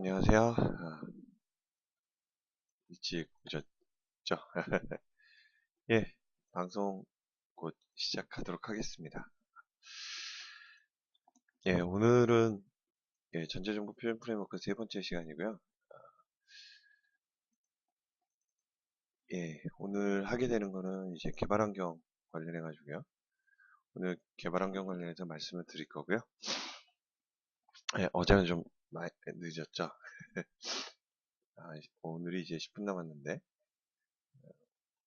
안녕하세요. 일찍 오셨죠? 예, 방송 곧 시작하도록 하겠습니다. 예, 오늘은 전자정보 표현 프레임워크 세 번째 시간이고요. 예, 오늘 하게 되는 거는 이제 개발 환경 관련해 가지고요. 오늘 개발 환경 관련해서 말씀을 드릴 거고요. 예, 어제는 좀 많이 늦었죠. 오늘이 이제 10분 남았는데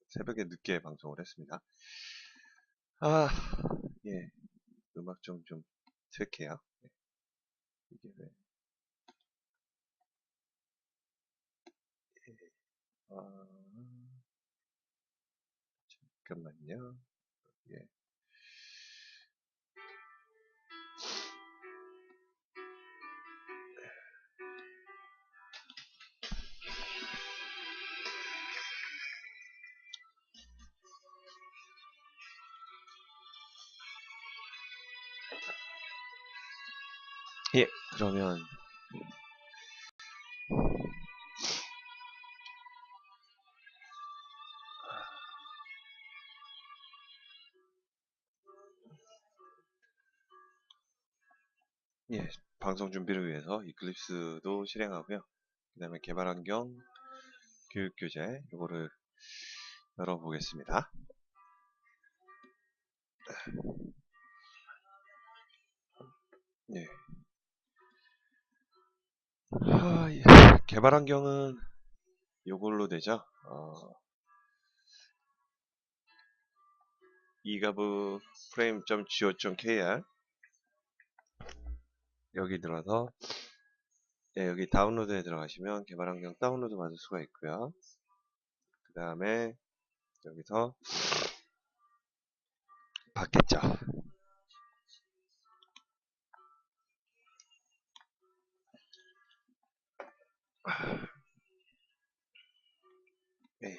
새벽에 늦게 방송을 했습니다. 아, 예, 음악 좀 틀게요. 이게 왜? 아, 잠깐만요. 예. 예, 그러면 예, 방송 준비를 위해서 이클립스도 실행하고요. 그 다음에 개발 환경, 교육 교재 요거를 열어보겠습니다. 예. 예. 개발 환경은 요걸로 되죠. egav frame.go.kr 여기 들어서 여기 다운로드에 들어가시면 개발 환경 다운로드 받을 수가 있고요. 그 다음에 여기서 받겠죠. 예.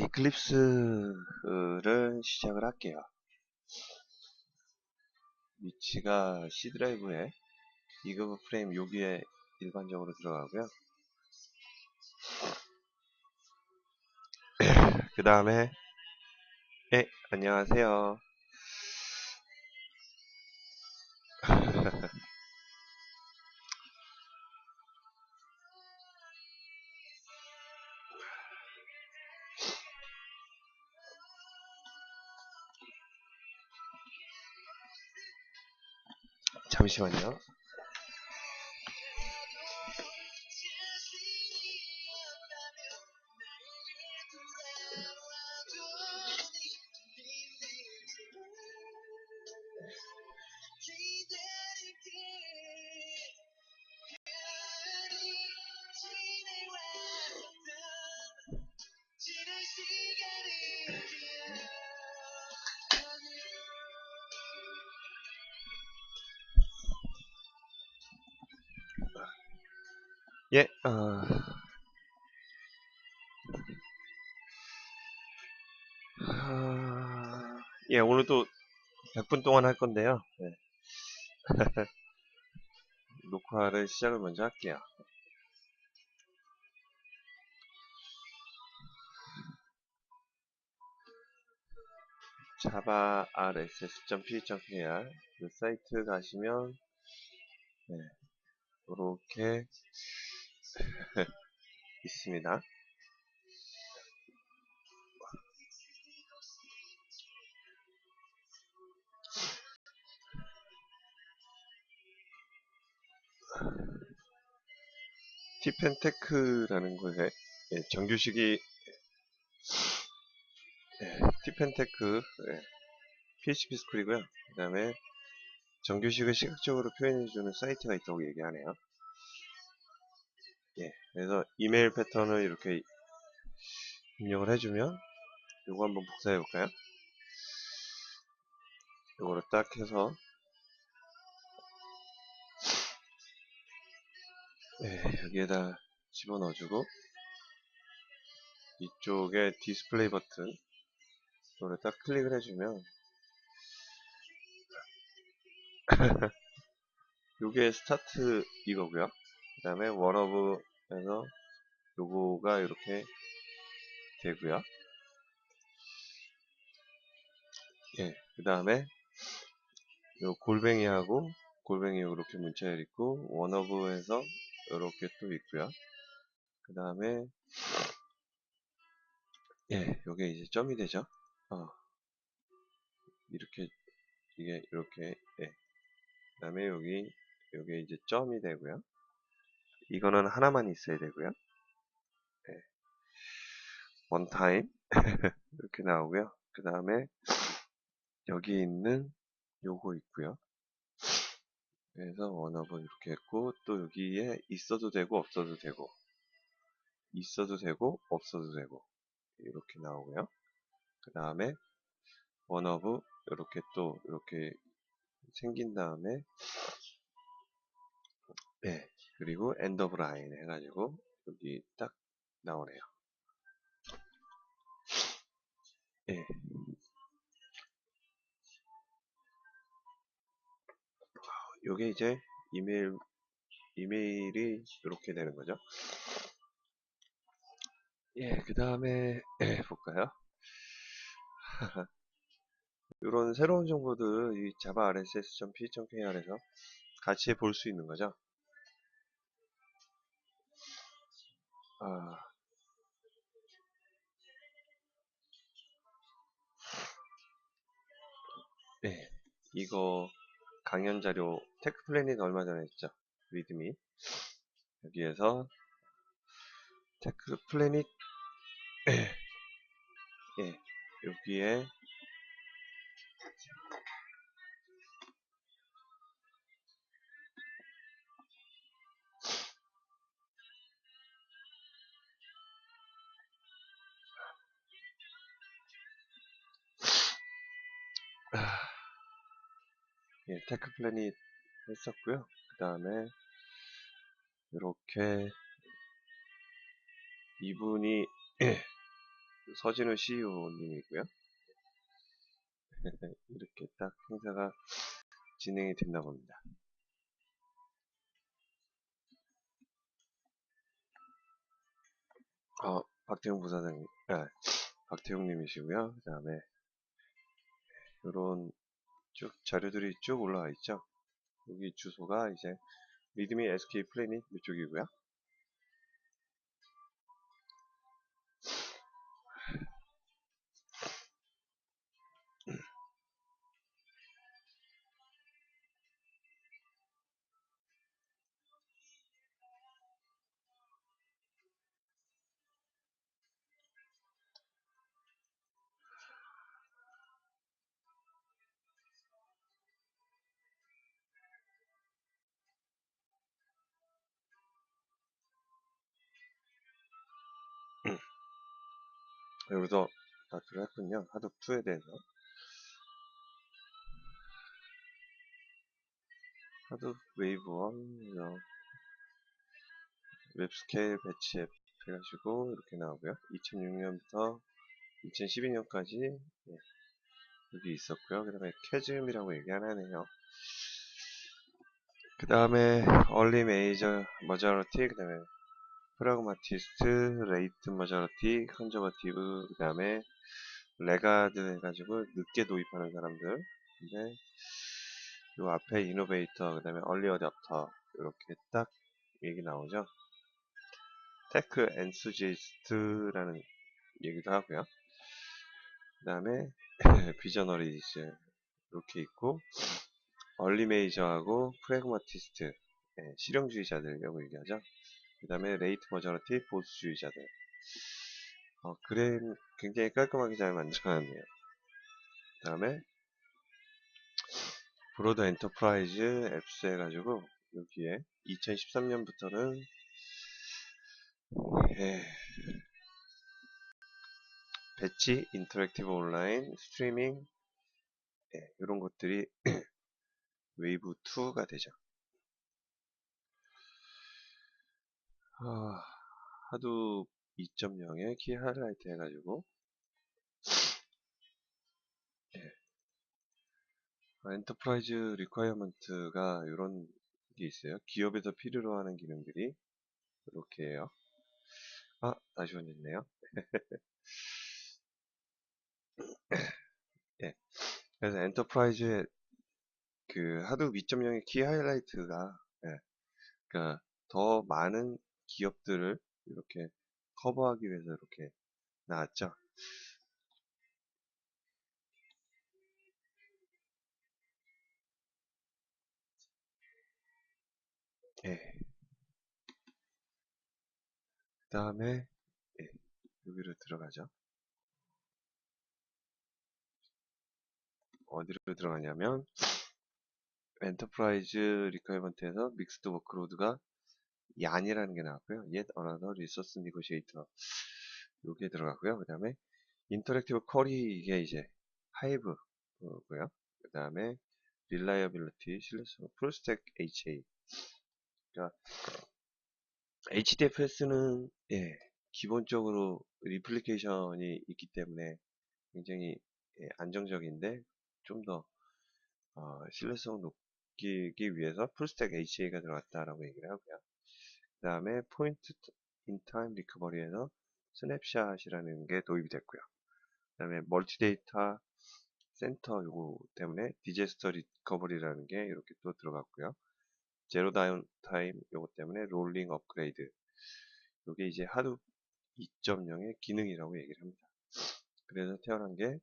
이클립스를 시작을 할게요. 위치가 C 드라이브에 egav 프레임 여기에 일반적으로 들어가고요. 그 다음에 안녕하세요. 잠시만요. 예, 오늘도 100분 동안 할 건데요. 네, 녹화를 시작을 먼저 할게요. java rss.py.kr 이 사이트 가시면 이렇게 있습니다. 티펜테크라는 곳에 정규식이 티펜테크 PHP 스쿨이고요. 그 다음에 정규식을 시각적으로 표현해주는 사이트가 있다고 얘기하네요. 그래서 이메일 패턴을 이렇게 입력을 해주면 요거 한번 복사해 볼까요? 요거를 딱 해서 여기에다 집어넣어주고 이쪽에 디스플레이 버튼 이거를 딱 클릭을 해주면 요게 스타트 이거고요. 그 다음에 원어브에서 요거가 이렇게 되고요. 예, 그 다음에 요 골뱅이하고 골뱅이 이렇게 문자열 있고 원어브에서 이렇게 또 있고요. 그 다음에 예, 요게 이제 점이 되죠. 이렇게 이게 이렇게 예. 그 다음에 여기 요게 이제 점이 되고요. 이거는 하나만 있어야 되고요. 예, 원타임 이렇게 나오고요. 그 다음에 여기 있는 요거 있고요. 그래서 원어브 이렇게 했고 또 여기에 있어도 되고 없어도 되고 있어도 되고 없어도 되고 이렇게 나오고요. 그 다음에 원어브 이렇게 또 이렇게 생긴 다음에 네, 그리고 엔드 오브 라인 해가지고 여기 딱 나오네요. 예, 요게 이제 이메일이 이렇게 되는 거죠. 예, 그 다음에 볼까요? 이런 새로운 정보들 이 자바 rss.p.kr에서 같이 볼 수 있는 거죠. 아, 네, 이거 강연 자료 테크 플래닛 얼마 전에 했죠. 리드미 여기에서 테크 플래닛 예, 여기에 아, 예, 테크 플래닛 했었고요. 그 다음에 이렇게 이분이 서진우 CEO님이고요. 이렇게 딱 행사가 진행이 된다 봅니다. 박태용 부사장님, 박태용님이시고요. 그 다음에 이런 쭉 자료들이 쭉 올라와 있죠. 여기 주소가 이제 리드미 SK 플래닛 이쪽이고요. 여기서 다투를 했군요. 하둡2에 대해서. 하둡 웨이브 1, 웹스케일 배치 앱 해가지고 이렇게 나오고요. 2006년부터 2012년까지 여기 있었고요. 그 다음에 캐즘이라고 얘기 하나네요. 그 다음에 얼리 메이저 머저러티, 그 다음에 프라그마티스트, 레이트 머저러티, 컨저버티브, 그 다음에 레가드 해가지고 늦게 도입하는 사람들. 근데 요 앞에 이노베이터, 그 다음에 얼리 어댑터 이렇게 딱 얘기 나오죠. 테크 엔수지스트라는 얘기도 하고요. 그 다음에 비저너리즈 이렇게 있고 얼리 메이저하고 프래그마티스트 실용주의자들이라고 얘기하죠. 그 다음에 레이트 머저러티 보수주의자들. 그램 굉장히 깔끔하게 잘 만들어놨네요. 그 다음에 브로드 엔터프라이즈 앱스 해가지고 여기에 2013년부터는 배치, 인터랙티브 온라인, 스트리밍 이런 것들이 웨이브 2가 되죠. 하도 2.0에 키 하이라이트 해가지고 예. 엔터프라이즈 리ኳ이어먼트가 이런 게 있어요. 기업에서 필요로 하는 기능들이 이렇게요. 아, 다시 원했네요. 예. 그래서 엔터프라이즈의 그 하도 2.0의 키 하이라이트가, 예. 그러니까 더 많은 기업들을 이렇게 커버하기 위해서 이렇게 나왔죠. 예. 그 다음에, 예. 여기로 들어가죠. 어디로 들어가냐면, 엔터프라이즈 리퀘어먼트에서 믹스드 워크로드가 얀이라는 게 나왔고요. Yet Another Resource Negotiator 요게 들어가고요. 그 다음에 인터랙티브 쿼리 이게 이제 하이브고요. 그 다음에 릴라이어빌리티, 신뢰성, 풀스택 HA. 그러니까 HDFS는 예, 기본적으로 리플리케이션이 있기 때문에 굉장히 예, 안정적인데 좀 더 신뢰성 높이기 위해서 풀스택 HA가 들어갔다라고 얘기를 하고요. 그 다음에 포인트 인 타임 리커버리에서 스냅샷이라는 게 도입이 됐고요. 그 다음에 멀티 데이터 센터 요거 때문에 디제스터 리커버리라는 게 이렇게 또 들어갔고요. 제로 다운 타임 요거 때문에 롤링 업그레이드 요게 이제 하둡 2.0의 기능이라고 얘기를 합니다. 그래서 태어난 게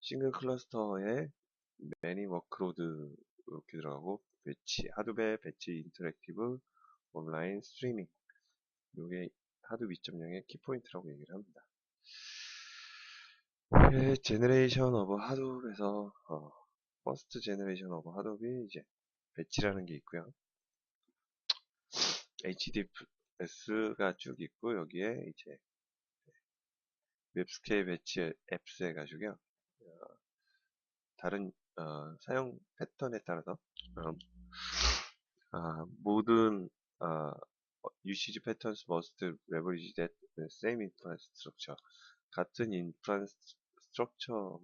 싱글 클러스터에 매니 워크로드 이렇게 들어가고 배치, 하둡의 배치 인터랙티브 온라인 스트리밍 요게 하둡 2.0의 키포인트라고 얘기를 합니다. 제너레이션 오브 하둡에서 퍼스트 제너레이션 오브 하둡이 이제 배치라는 게 있고요. HDFS가 쭉 있고 여기에 이제 웹스케일 배치 앱스 해가지고요. 다른 사용 패턴에 따라서 어, 모든 usage patterns must leverage that same infrastructure 같은 인프라스트럭처에서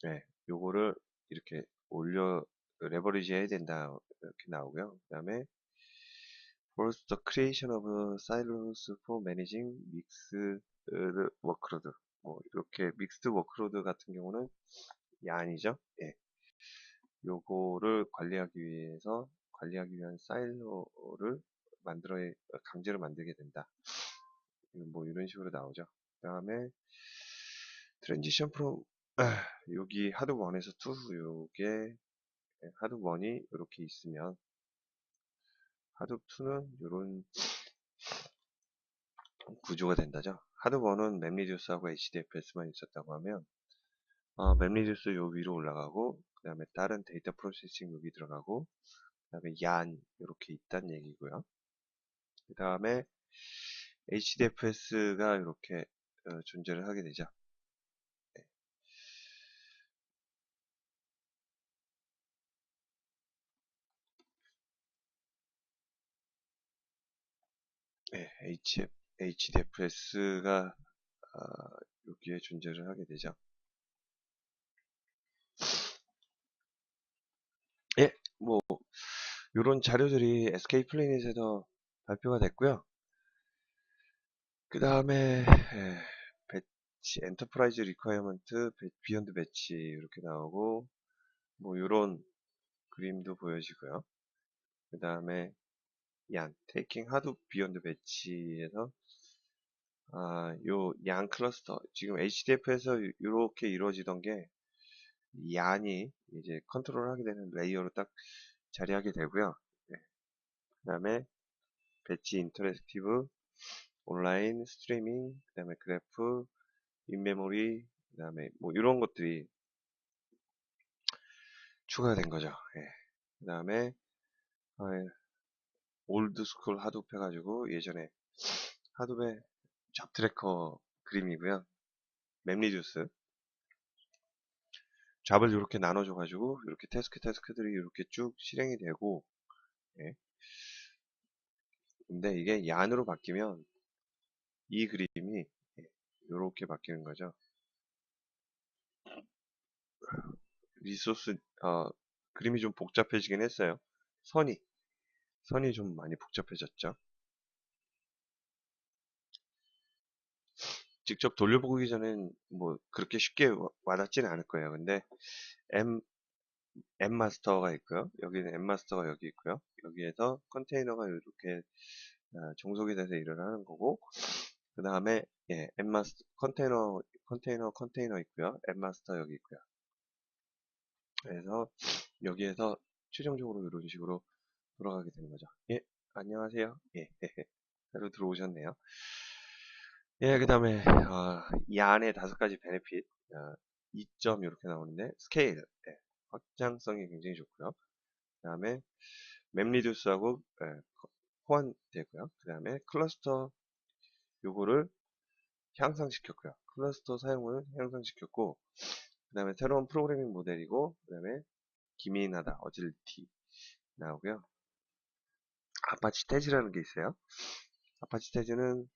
네, 요거를 이렇게 올려 레버리지 해야 된다 이렇게 나오고요. 그 다음에 first the creation of silos for managing mixed workload 뭐 이렇게 믹스드 워크로드 같은 경우는 얀이죠. 예. 요거를 관리하기 위한 사일로를 강제로 만들게 된다. 뭐 이런 식으로 나오죠. 그 다음에 트랜지션 프롬 여기 하드 1에서 2 요게 하드 1이 이렇게 있으면 하드 2는 이런 구조가 된다죠. 하드 1은 맵리듀스하고 HDFS만 있었다고 하면 맵리듀스 요 위로 올라가고 그 다음에 다른 데이터 프로세싱 여기 들어가고 그 다음에 얀 이렇게 있다는 얘기고요. 그 다음에 HDFS가 이렇게 존재를 하게 되죠. 네, HDFS가 여기에 존재를 하게 되죠. 예, 뭐 이런 자료들이 SK 플래닛에서 발표가 됐고요. 그 다음에 배치, 엔터프라이즈 리퀘어먼트, 비욘드 배치 이렇게 나오고 뭐 이런 그림도 보여지고요. 그 다음에 양, 테이킹 하드 비욘드 배치에서 요 양 클러스터 지금 HDF에서 이렇게 이루어지던 게 얀이 이제 컨트롤하게 되는 레이어로 딱 자리하게 되고요. 네. 그 다음에 배치 인터랙티브 온라인 스트리밍 그 다음에 그래프 인메모리 그 다음에 뭐 이런 것들이 추가가 된 거죠. 예. 그 다음에 올드 스쿨 하둡 해가지고 예전에 하둡의 잡 트래커 그림이고요. 맵리듀스 잡을 이렇게 나눠줘가지고 이렇게 태스크들이 이렇게 쭉 실행이 되고 예. 근데 이게 얀으로 바뀌면 이 그림이 이렇게 바뀌는 거죠. 리소스, 그림이 좀 복잡해지긴 했어요. 선이 좀 많이 복잡해졌죠. 직접 돌려보기 전엔 뭐 그렇게 쉽게 와닿지는 않을 거예요. 근데 M, M 마스터가 있고요. 여기는 M 마스터가 여기 있고요. 여기에서 컨테이너가 이렇게 종속이 돼서 일을 하는 거고, 그 다음에 예, M 마스터 컨테이너 있고요. M 마스터 여기 있고요. 그래서 여기에서 최종적으로 이런 식으로 돌아가게 되는 거죠. 예, 안녕하세요. 예, 새로 들어오셨네요. 예, 그 다음에 이 안에 5가지 베네핏 2점 이렇게 나오는데 스케일 예, 확장성이 굉장히 좋고요. 그 다음에 맵 리듀스하고 호환되고요. 그 다음에 클러스터 요거를 향상시켰고요. 클러스터 사용을 향상시켰고, 그 다음에 새로운 프로그래밍 모델이고, 그 다음에 기민하다 어질리티 나오고요. 아파치 태즈라는 게 있어요. 아파치 태즈는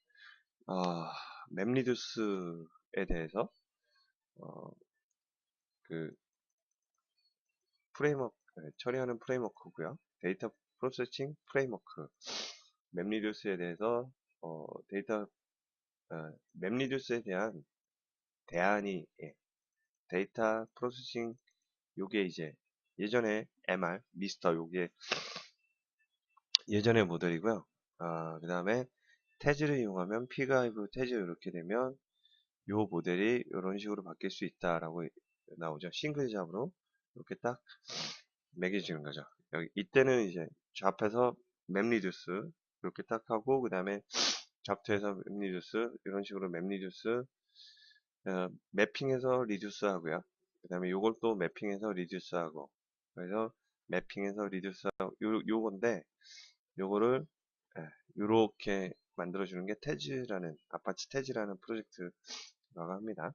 맵 리듀스에 대해서 어, 그 프레임워크 처리하는 프레임워크고요. 데이터 프로세싱 프레임워크 맵리듀스에 대해서 데이터 맵리듀스에 대한 대안이 데이터 프로세싱 요게 이제 예전에 MR 미스터 요게 예전의 모델이고요. 그 다음에 태즈를 이용하면 피가이브 태즈 이렇게 되면 요 모델이 이런 식으로 바뀔 수 있다라고 나오죠. 싱글 잡으로 이렇게 딱 매겨지는 거죠. 여기 이때는 이제 좌표에서 맵리듀스 이렇게 딱 하고 그 다음에 좌표에서 맵리듀스 이런 식으로 맵리듀스 매핑해서 리듀스 하고요. 그 다음에 요걸 또 매핑해서 리듀스 하고 그래서 매핑해서 리듀스 하고 요건데 요거를 요렇게 만들어주는 게 태즈라는 아파치 태즈라는 프로젝트라고 합니다.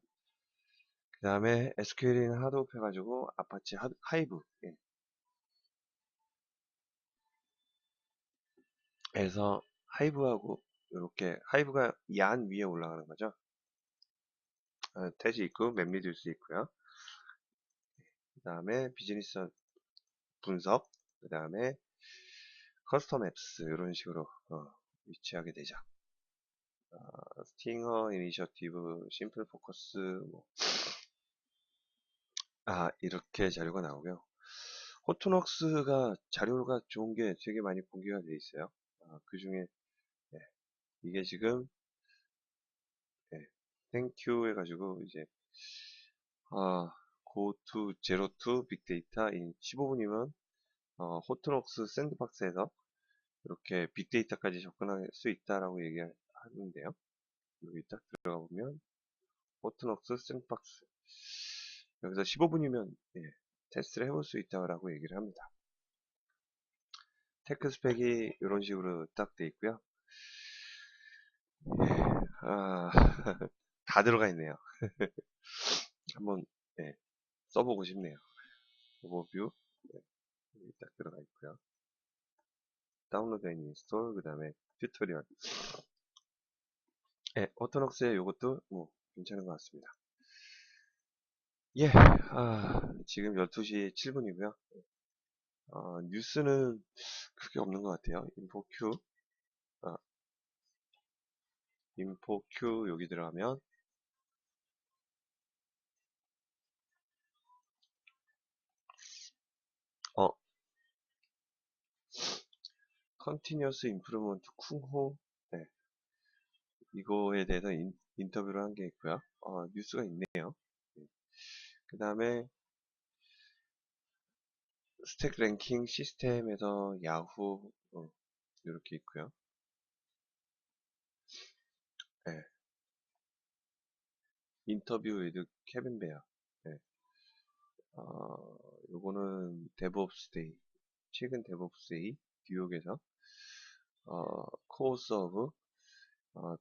그 다음에 SQL은 하드업 해가지고 아파치 하이브 에서 하이브하고 이렇게 하이브가 이 안 위에 올라가는 거죠. 태지 있고 맵리듀스 있고요. 그 다음에 비즈니스 분석, 그 다음에 커스텀 앱스 이런 식으로 위치하게 되죠. 스팅어, 이니셔티브, 심플 포커스 뭐, 이렇게 자료가 나오고요. 호트웍스가 자료가 좋은 게 되게 많이 공개가 되어 있어요. 그 중에 이게 지금 땡큐 해가지고 이제 go to zero to big data in 15분이면 호트웍스 샌드박스에서 이렇게 빅데이터까지 접근할 수 있다라고 얘기하는데요. 여기 딱 들어가 보면 호트웍스 샌드박스 여기서 15분이면 테스트를 해볼 수 있다고 얘기를 합니다. 테크 스펙이 이런 식으로 딱 돼 있고요. 아, 다 들어가 있네요. 한번 써보고 싶네요. 오버뷰 여기 딱 들어가 있고요. 다운로드 앤 인스톨 그 다음에 튜토리얼 오토넉스의 요것도 뭐 괜찮은 것 같습니다. 예, 지금 12시 7분이고요. 뉴스는 크게 없는 것 같아요. 아, 인포큐 여기 들어가면 어, 컨티뉴어스 임프루먼트 쿵호 네, 이거에 대해서 인터뷰를 한 게 있고요. 뉴스가 있네요. 그 다음에 스택 랭킹 시스템에서 야후 이렇게 있고요. 네, 인터뷰 위드 케빈 베어. 네, 요거는 데브옵스 데이 최근 데브옵스 데이 뉴욕에서 코어 서브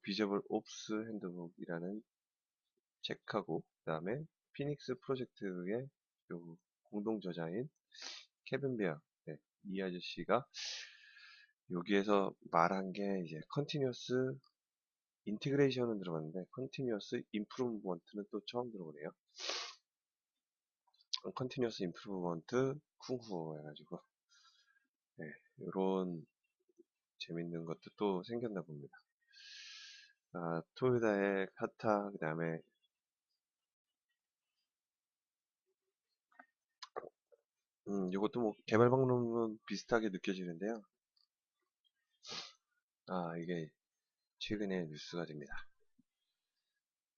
비저블 옵스 핸드북이라는 책하고 그 다음에 피닉스 프로젝트의 요 공동 저자인 케빈 베어 이 아저씨가 여기에서 말한 게 이제 컨티뉴어스 인티그레이션은 들어봤는데 컨티뉴어스 임프루먼트는 또 처음 들어보네요. 컨티뉴어스 임프루먼트 쿵후 해가지고 네, 요런 재밌는 것도 또 생겼나 봅니다. 토요다의 카타, 그 다음에 요것도 뭐 개발 방법은 비슷하게 느껴지는데요. 이게 최근에 뉴스가 됩니다.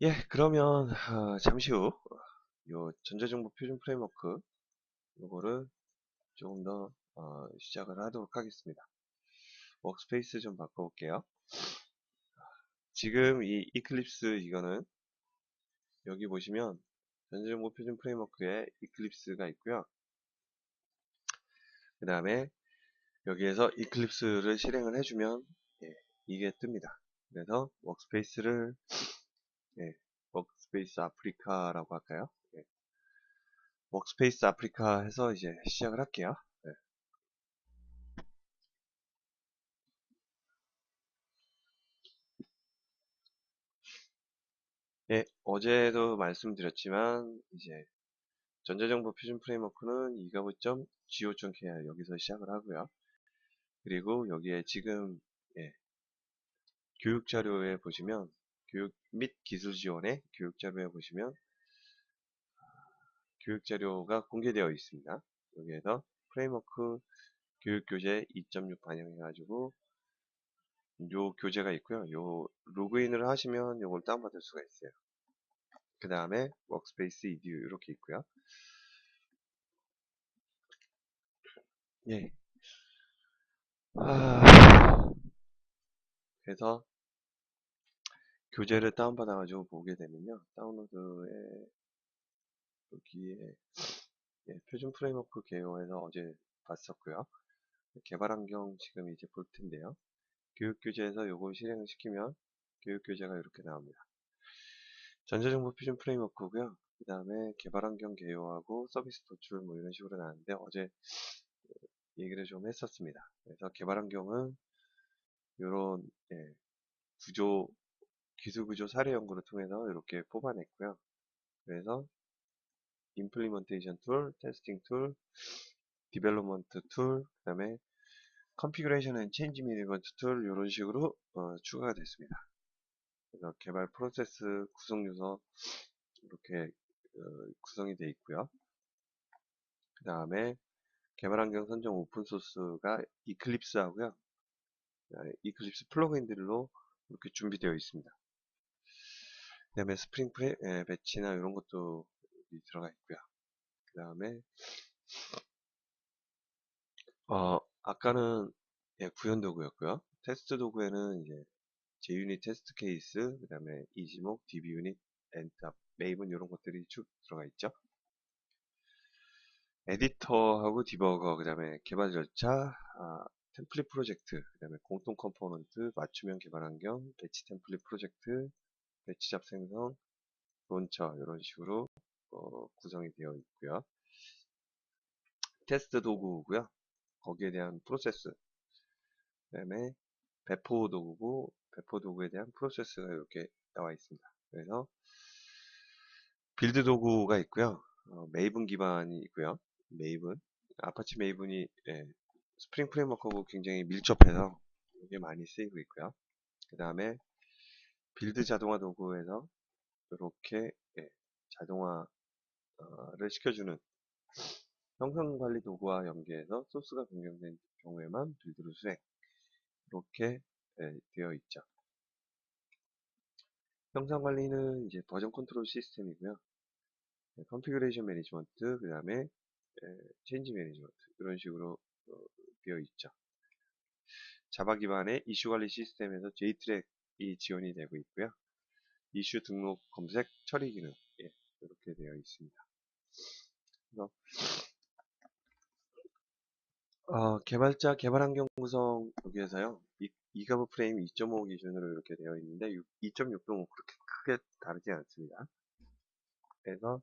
예, 그러면 잠시 후 요 전자정보 표준 프레임워크 요거를 조금 더 시작을 하도록 하겠습니다. 워크스페이스 좀 바꿔볼게요. 지금 이 이클립스 이거는 여기 보시면 전자정보 표준 프레임워크에 이클립스가 있고요. 그 다음에 여기에서 이클립스를 실행을 해주면 예, 이게 뜹니다. 그래서 워크스페이스를 예, 워크스페이스 아프리카라고 할까요? 예, 워크스페이스 아프리카 해서 이제 시작을 할게요. 예. 예, 어제도 말씀드렸지만 이제 전자정보 표준 프레임워크는 egav.go.kr 여기서 시작을 하고요. 그리고 여기에 지금 예, 교육 자료에 보시면 교육 및 기술 지원의 교육 자료에 보시면 교육 자료가 공개되어 있습니다. 여기에서 프레임워크 교육 교재 2.6 반영해가지고 요 교재가 있고요. 요 로그인을 하시면 요걸 다운받을 수가 있어요. 그 다음에 워크스페이스 edu 이렇게 있고요. 예. 그래서 교재를 다운받아가지고 보게 되면요. 다운로드에 여기에 예, 표준 프레임워크 개요에서 어제 봤었고요. 개발 환경 지금 이제 볼 텐데요. 교육 교재에서 요걸 실행을 시키면 교육 교재가 이렇게 나옵니다. 전자정보 표준 프레임워크고요. 그 다음에 개발 환경 개요하고 서비스 도출 뭐 이런 식으로 나왔는데 어제 얘기를 좀 했었습니다. 그래서 개발 환경은 이런 예, 구조 기술 구조 사례 연구를 통해서 이렇게 뽑아냈고요. 그래서 임플리먼테이션 툴, 테스팅 툴, 디벨롭먼트 툴, 그 다음에 컨피그레이션 앤 체인지 매니지먼트 툴 이런 식으로 추가가 됐습니다. 그래서 개발 프로세스 구성 요소 이렇게 구성이 되어 있고요. 그 다음에 개발 환경 선정 오픈 소스가 이클립스 하고요. 이클립스 플러그인들로 이렇게 준비되어 있습니다. 그 다음에 스프링 배치나 이런 것도 들어가 있고요. 그 다음에 아까는 예, 구현 도구였고요. 테스트 도구에는 이제 JUnit 테스트 케이스, 그 다음에 이지목, DBUnit, 엔탑, 메이븐 이런 것들이 쭉 들어가 있죠. 에디터하고 디버거, 그 다음에 개발 절차, 템플릿 프로젝트, 그 다음에 공통 컴포넌트, 맞춤형 개발 환경, 배치 템플릿 프로젝트, 배치 잡 생성, 론처 이런 식으로 구성이 되어 있고요. 테스트 도구고요. 거기에 대한 프로세스, 그 다음에 배포 도구고 배포 도구에 대한 프로세스가 이렇게 나와 있습니다. 그래서 빌드 도구가 있고요. 메이븐 기반이 있고요. 메이븐 아파치 메이븐이 예, 스프링 프레임워크하고 굉장히 밀접해서 이게 많이 쓰이고 있고요. 그 다음에 빌드 자동화 도구에서 이렇게 예, 자동화를 시켜주는 형상 관리 도구와 연계해서 소스가 변경된 경우에만 빌드를 수행 이렇게 예, 되어 있죠. 형상 관리는 이제 버전 컨트롤 시스템이고요. 컨피그레이션 매니지먼트, 그 다음에 체인지 매니지먼트 이런 식으로 되어 있죠. 자바 기반의 이슈 관리 시스템에서 JTrack이 지원이 되고 있고요. 이슈 등록, 검색, 처리 기능 예, 이렇게 되어 있습니다. 그래서 개발자 개발 환경 구성 여기에서요. 이가브 프레임 2.5 기준으로 이렇게 되어 있는데 2.6도 뭐 그렇게 크게 다르지 않습니다. 그래서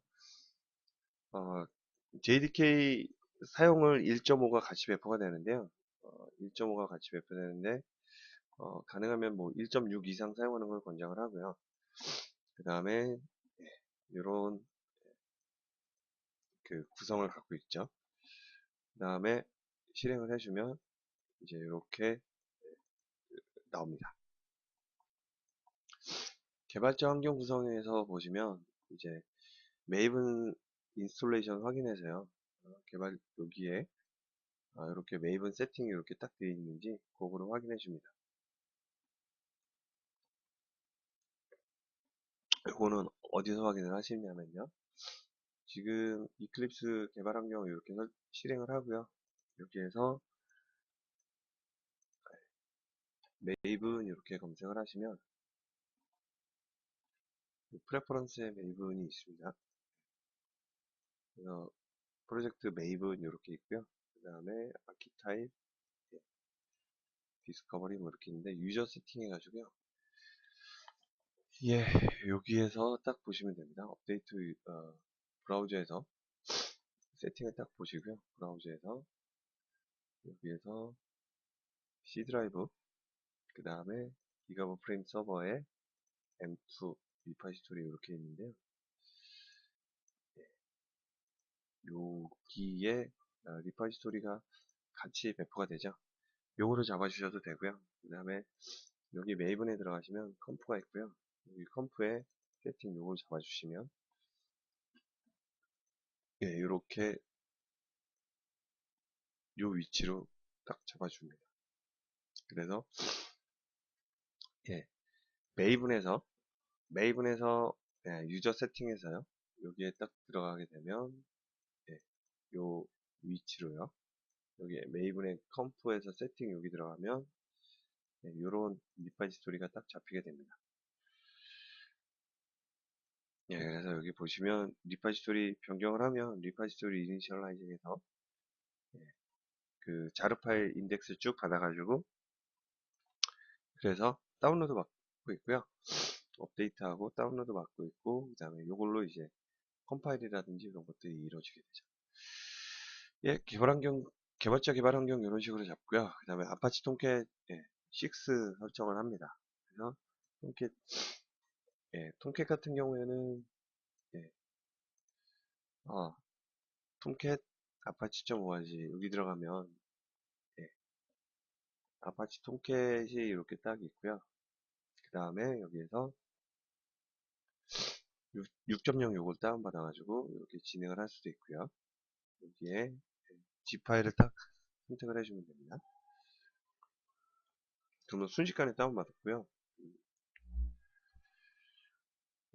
JDK 사용을 1.5가 같이 배포가 되는데요. 1.5가 같이 배포되는데 가능하면 뭐 1.6 이상 사용하는 걸 권장을 하고요. 그 다음에 이런 그 구성을 갖고 있죠. 그 다음에 실행을 해주면 이제 이렇게 나옵니다. 개발자 환경 구성에서 보시면 이제 메이븐 인스톨레이션 확인해서요. 개발 여기에 이렇게 메이븐 세팅이 이렇게 딱 되어 있는지 그거를 확인해 줍니다. 이거는 어디서 확인을 하시냐면요. 지금 이클립스 개발 환경을 이렇게 실행을 하고요. 여기에서 메이븐 이렇게 검색을 하시면 프레퍼런스의 메이븐이 있습니다. 그래서 프로젝트 메이븐 이렇게 있고요. 그 다음에 아키타입, 디스커버리 뭐 이렇게 있는데 유저 세팅 해가지고요. 예, 여기에서 딱 보시면 됩니다. 업데이트 브라우저에서 세팅을 딱 보시고요. 브라우저에서 여기에서 C 드라이브, 그 다음에 기가바 프레임 서버에 M2 리파지토리 이렇게 있는데요. 여기에 리파지토리가 같이 배포가 되죠. 요거를 잡아주셔도 되고요. 그 다음에 여기 메이븐에 들어가시면 컴프가 있고요. 여기 컴프에 세팅 요걸 잡아주시면 예, 이렇게 요 위치로 딱 잡아줍니다. 그래서 예, 메이븐에서 예, 유저 세팅에서요. 여기에 딱 들어가게 되면 예, 요 위치로요. 여기 메이븐의 컴프에서 세팅 여기 들어가면 예, 요런 리파지토리가 딱 잡히게 됩니다. 예, 그래서 여기 보시면 리파지토리 변경을 하면 리파지토리 이니셜라이징에서 예, 그 자르 파일 인덱스 쭉 받아가지고 그래서 다운로드 받고 있고요. 업데이트하고 다운로드 받고 있고 그 다음에 요걸로 이제 컴파일이라든지 이런 것들이 이루어지게 되죠. 예, 개발자 개발 환경 이런 식으로 잡고요. 그 다음에 아파치 톰캣 예, 6 설정을 합니다. 그래서 톰캣 예, 톰캣 같은 경우에는 예, 아, 톰캣 아파치.org 여기 들어가면 예, 아파치 톰캣이 이렇게 딱 있고요. 그 다음에 여기에서 6.0 요걸 다운받아가지고 이렇게 진행을 할 수도 있고요. 여기에 G 파일을 딱 선택을 해주면 됩니다. 그러면 순식간에 다운받았고요.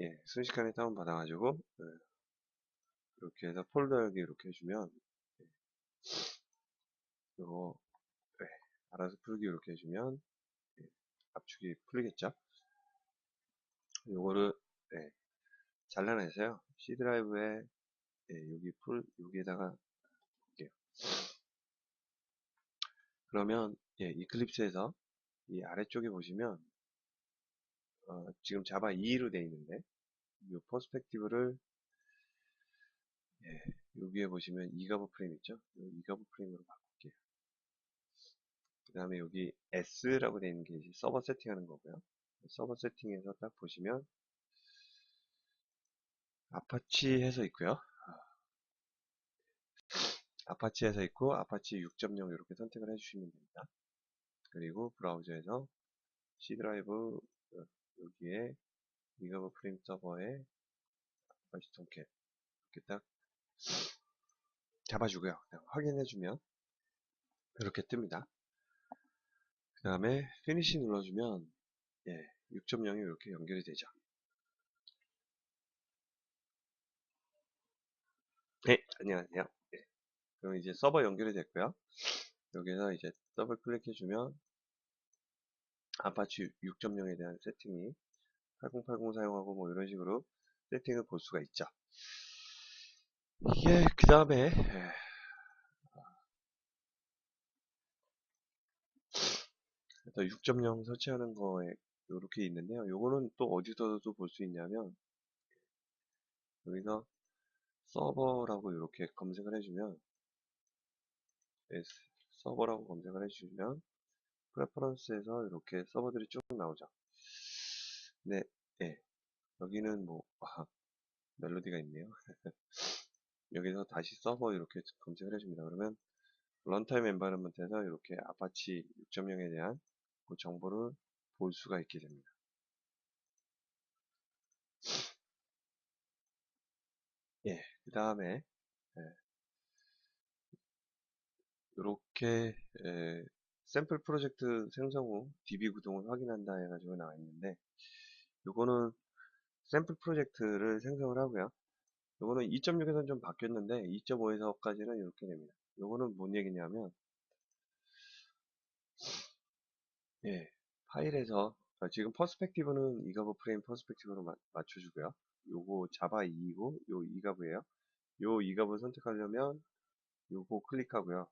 예, 순식간에 다운받아가지고 이렇게 해서 폴더 열기 이렇게 해주면 이거 예, 알아서 풀기 이렇게 해주면 예, 압축이 풀리겠죠. 요거를 예, 잘라내서요. C 드라이브에 예, 여기에다가 볼게요. 그러면 예, 이클립스에서 이 아래쪽에 보시면 지금 자바 2로 되어 있는데 이 퍼스펙티브를 예, 여기에 보시면 이가브 프레임 있죠? 이 이가브 프레임으로 바꿀게요. 그 다음에 여기 S라고 되어 있는 게 이제 서버 세팅하는 거고요. 서버 세팅에서 딱 보시면 아파치 해서 있고요. 아파치 해서 있고 아파치 6.0 이렇게 선택을 해주시면 됩니다. 그리고 브라우저에서 C 드라이브 여기에 이가브 프레임 서버에 아파치 톰캣 이렇게 딱 잡아주고요. 확인해주면 이렇게 뜹니다. 그 다음에 피니시 눌러주면 예, 6.0이 이렇게 연결이 되죠. 네, 안녕하세요. 네, 그럼 이제 서버 연결이 됐고요. 여기서 이제 더블 클릭해주면 아파치 6.0에 대한 세팅이 8080 사용하고 뭐 이런 식으로 세팅을 볼 수가 있죠. 예, 그 다음에 6.0 설치하는 거에 이렇게 있는데요. 요거는 또 어디서도 볼 수 있냐면 여기서 서버라고 이렇게 검색을 해주면 서버라고 검색을 해주면 프레퍼런스에서 이렇게 서버들이 쭉 나오죠. 네, 예, 여기는 뭐 멜로디가 있네요. 여기서 다시 서버 이렇게 검색을 해줍니다. 그러면 런타임 엔바이러먼트에서 이렇게 아파치 6.0에 대한 그 정보를 볼 수가 있게 됩니다. 예, 그 다음에 이렇게 샘플 프로젝트 생성 후 DB 구동을 확인한다 해가지고 나와 있는데, 요거는 샘플 프로젝트를 생성을 하고요. 요거는 2.6에서는 좀 바뀌었는데 2.5에서까지는 이렇게 됩니다. 요거는 뭔 얘기냐면, 예, 파일에서 지금 퍼스펙티브는 이가브 프레임 퍼스펙티브로 맞춰주고요. 요거 자바 2이고 요 이가브예요. 요 이가브 선택하려면 요거 클릭하고요.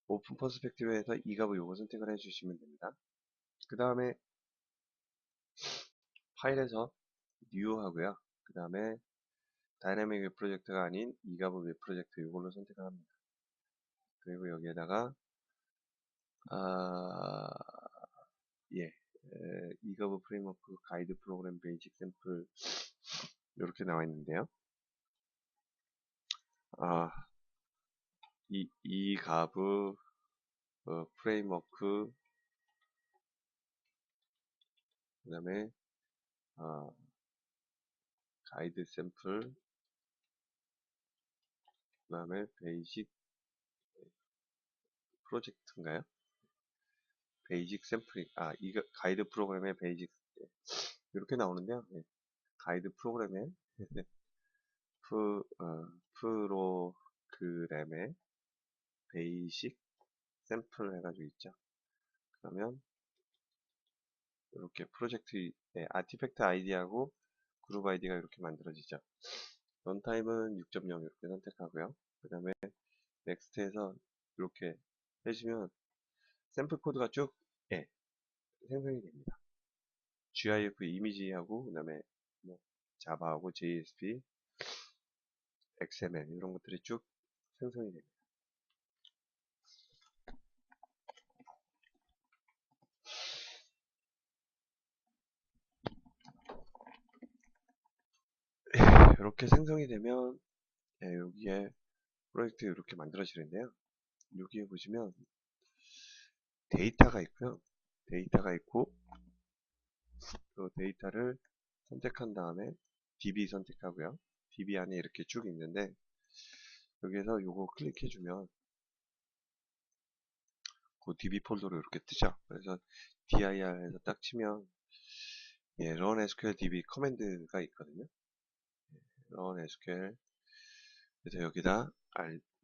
오픈 퍼스펙티브에서 이가브 요거 선택을 해주시면 됩니다. 그 다음에 파일에서 뉴 하고요. 그 다음에 다이내믹 웹 프로젝트가 아닌 이가브 웹 프로젝트 요걸로 선택을 합니다. 그리고 여기에다가 아, 예, 이가브 프레임워크 가이드 프로그램 베이직 샘플 이렇게 나와 있는데요. 아, 이가브 프레임워크 그 다음에 가이드 샘플 그 다음에 베이직 프로젝트인가요? 베이직 샘플링 이거 가이드 프로그램의 베이직 이렇게 나오는데요. 예, 가이드 프로그램의 프로그램의 베이직 샘플 해가지고 있죠. 그러면 이렇게 프로젝트의 아티팩트 아이디하고 그룹 아이디가 이렇게 만들어지죠. 런타임은 6.0 이렇게 선택하고요. 그 다음에 넥스트에서 이렇게 해주면 샘플 코드가 쭉 예, 생성이 됩니다. GIF 이미지하고 그 다음에 뭐 자바하고 JSP, XML 이런 것들이 쭉 생성이 됩니다. 이렇게 생성이 되면 여기에 프로젝트 이렇게 만들어지는데요. 여기에 보시면 데이터가 있고요. 데이터가 있고 그 데이터를 선택한 다음에 DB 선택하고요. DB 안에 이렇게 쭉 있는데 여기에서 요거 클릭해주면 그 DB 폴더로 이렇게 뜨죠. 그래서 dir에서 딱 치면 예, run SQL DB 커맨드가 있거든요. run SQL 그래서 여기다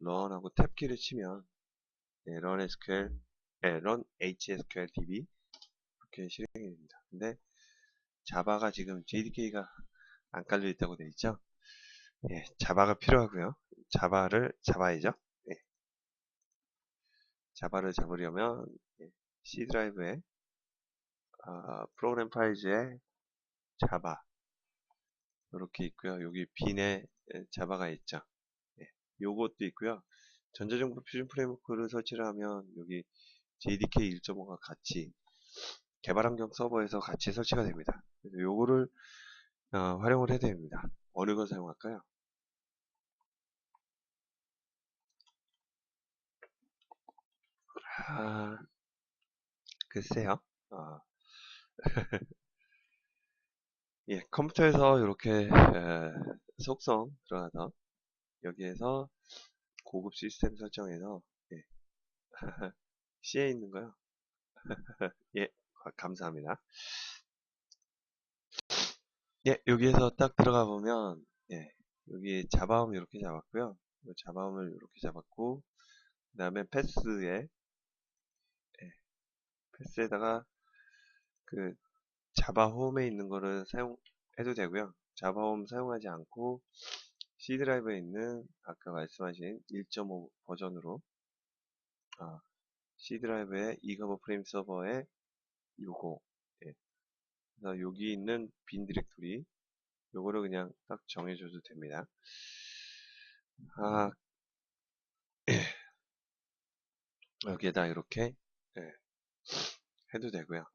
run하고 탭키를 치면 예, run SQL run HSQL DB 이렇게 실행이 됩니다. 근데 자바가 지금 JDK가 안 깔려 있다고 되어 있죠. 예, 자바가 필요하고요. 자바를 잡아야죠. 예, 자바를 잡으려면 예, C 드라이브에 프로그램 파일즈에 자바 이렇게 있고요. 여기 빈에 자바가 있죠. 예, 요것도 있고요. 전자정보 표준 프레임워크를 설치를 하면 여기 JDK 1.5가 같이 개발 환경 서버에서 같이 설치가 됩니다. 그래서 요거를 활용을 해야 됩니다. 어느 걸 사용할까요? 아, 글쎄요. 예, 컴퓨터에서 이렇게 속성 들어가서 여기에서 고급 시스템 설정에서 예, C에 있는 거요. 예, 감사합니다. 예, 여기에서 딱 들어가 보면 예, 여기 자바음 이렇게 잡았고요. 자바음을 이렇게 잡았고 그 다음에 패스에다가 그 자바 홈에 있는 거를 사용해도 되고요. 자바 홈 사용하지 않고 C 드라이브에 있는 아까 말씀하신 1.5 버전으로 C 드라이브에 이거버 프레임 서버에 요거 예. 그래서 여기 있는 빈 디렉토리 요거를 그냥 딱 정해줘도 됩니다. 여기에다 이렇게 예, 해도 되고요.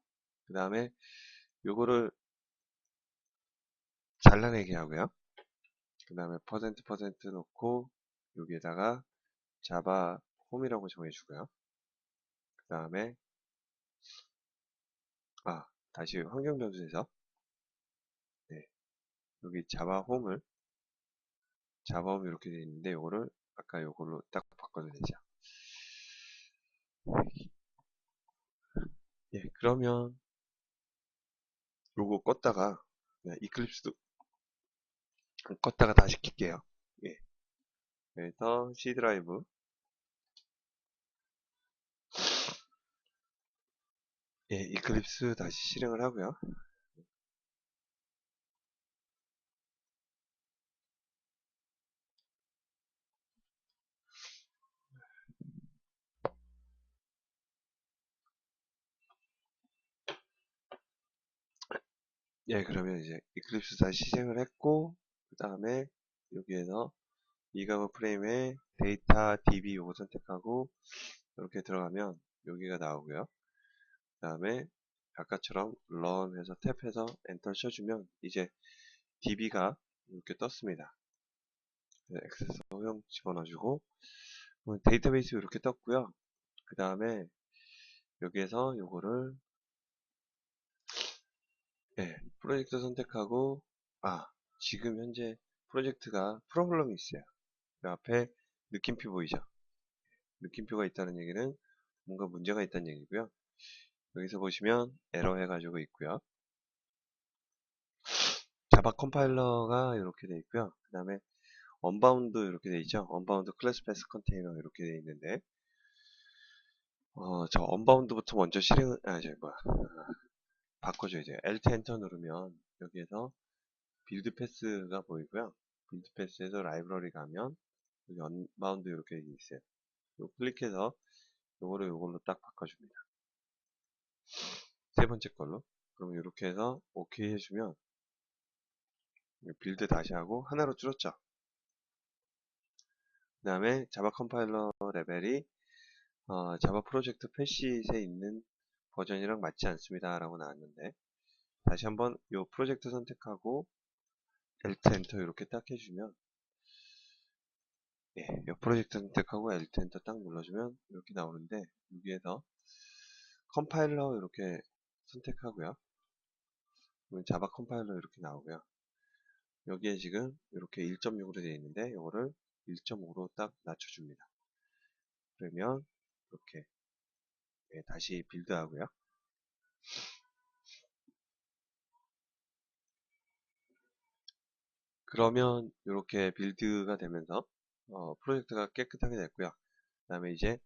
그 다음에 요거를 잘라내기 하고요. 그 다음에 퍼센트 놓고 여기에다가 자바 홈이라고 정해주고요. 그 다음에 다시 환경 변수에서 네, 여기 자바 홈 이렇게 되어 있는데 요거를 아까 요걸로 딱 바꿔도 되죠. 예, 그러면 요거 껐다가 이클립스도 껐다가 다시 킬게요. 예, 그래서 C 드라이브 이클립스 다시 실행을 하고요. 예, 그러면 이제 이클립스 다시 실행을 했고 그 다음에 여기에서 이가브 프레임에 데이터 DB 요거 선택하고 이렇게 들어가면 여기가 나오고요. 그 다음에 아까처럼 run 해서 탭해서 엔터 쳐주면 이제 DB가 이렇게 떴습니다. 액세스 허용 집어넣어주고 데이터베이스 이렇게 떴고요. 그 다음에 여기에서 요거를 프로젝트 선택하고 지금 현재 프로젝트가 프로블럼이 있어요. 그 앞에 느낌표 보이죠? 느낌표가 있다는 얘기는 뭔가 문제가 있다는 얘기고요. 여기서 보시면 에러 해가지고 있고요. 자바 컴파일러가 이렇게 돼 있고요. 그 다음에 언바운드 이렇게 돼 있죠. 언바운드 클래스 패스 컨테이너 이렇게 돼 있는데 저 언바운드부터 먼저 바꿔줘야 돼요. Alt 엔터 누르면 여기에서 빌드 패스가 보이고요. 빌드 패스에서 라이브러리 가면 여기 언바운드 이렇게 있어요. 요 클릭해서 요걸로 딱 바꿔줍니다. 세 번째 걸로. 그럼 이렇게 해서 OK 해주면 빌드 다시 하고 하나로 줄었죠. 그 다음에 자바 컴파일러 레벨이 자바 프로젝트 패시에 있는 버전이랑 맞지 않습니다 라고 나왔는데 다시 한번 이 프로젝트 선택하고 Alt 엔터 이렇게 딱 해주면 이 프로젝트 선택하고 Alt 엔터 딱 눌러주면 이렇게 나오는데 여기에서 컴파일러 이렇게 선택하고요. 자바 컴파일러 이렇게 나오고요. 여기에 지금 이렇게 1.6으로 되어 있는데 이거를 1.5로 딱 낮춰줍니다. 그러면 이렇게 다시 빌드하고요. 그러면 이렇게 빌드가 되면서 프로젝트가 깨끗하게 됐고요. 그 다음에 이제